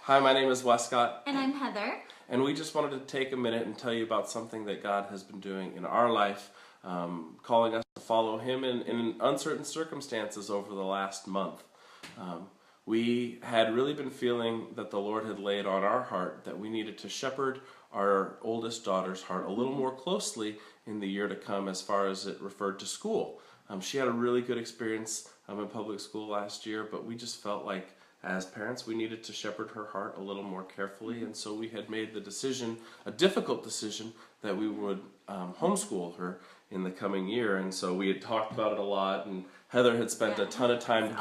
Hi, my name is Westcott. And I'm Heather. And we just wanted to take a minute and tell you about something that God has been doing in our life, calling us to follow Him in uncertain circumstances over the last month. We had really been feeling that the Lord had laid on our heart that we needed to shepherd our oldest daughter's heart a little more closely in the year to come as far as it referred to school. She had a really good experience in public school last year, but we just felt like as parents we needed to shepherd her heart a little more carefully, and so we had made the decision, a difficult decision, that we would homeschool her in the coming year. And so we had talked about it a lot, and Heather had spent a ton of time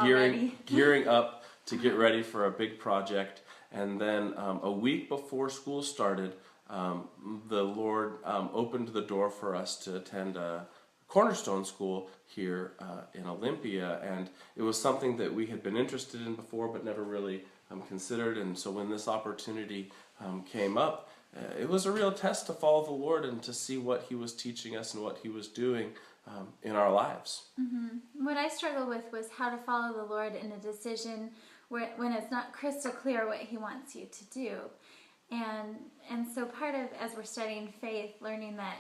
gearing up to get ready for a big project. And then a week before school started, the Lord opened the door for us to attend a Cornerstone School here in Olympia, and it was something that we had been interested in before but never really considered. And so when this opportunity came up, it was a real test to follow the Lord and to see what He was teaching us and what He was doing in our lives. Mm-hmm. What I struggled with was how to follow the Lord in a decision when it's not crystal clear what He wants you to do. And so part of, as we're studying faith, learning that,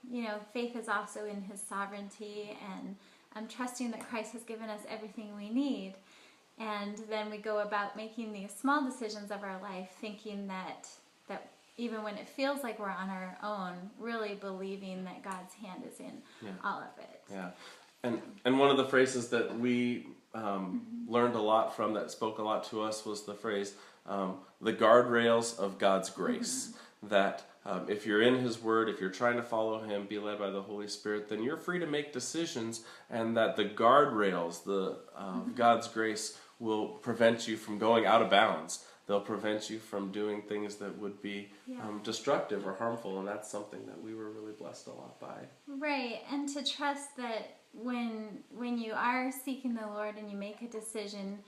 you know, faith is also in His sovereignty, and I'm trusting that Christ has given us everything we need. And then we go about making these small decisions of our life, thinking that even when it feels like we're on our own, really believing that God's hand is in all of it. Yeah. And one of the phrases that we learned a lot from, that spoke a lot to us, was the phrase, the guardrails of God's grace. That if you're in His Word, if you're trying to follow Him, be led by the Holy Spirit, then you're free to make decisions, and that the guardrails of God's grace will prevent you from going out of bounds. They'll prevent you from doing things that would be destructive or harmful, and that's something that we were really blessed a lot by. Right, and to trust that when you are seeking the Lord and you make a decision,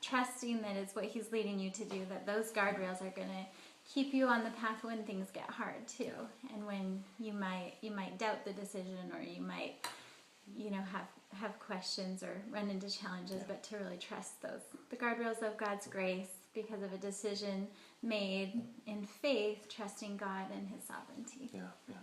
trusting that it's what He's leading you to do, that those guardrails are going to keep you on the path when things get hard too, and when you might doubt the decision, or you might, you know, have questions or run into challenges, but to really trust the guardrails of God's grace because of a decision made in faith, trusting God and His sovereignty. Yeah.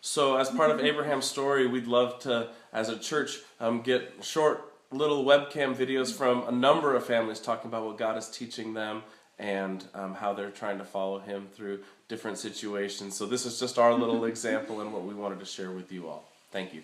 So as part of Abraham's story, we'd love to, as a church, get short little webcam videos from a number of families talking about what God is teaching them and how they're trying to follow Him through different situations. So this is just our little example and what we wanted to share with you all. Thank you.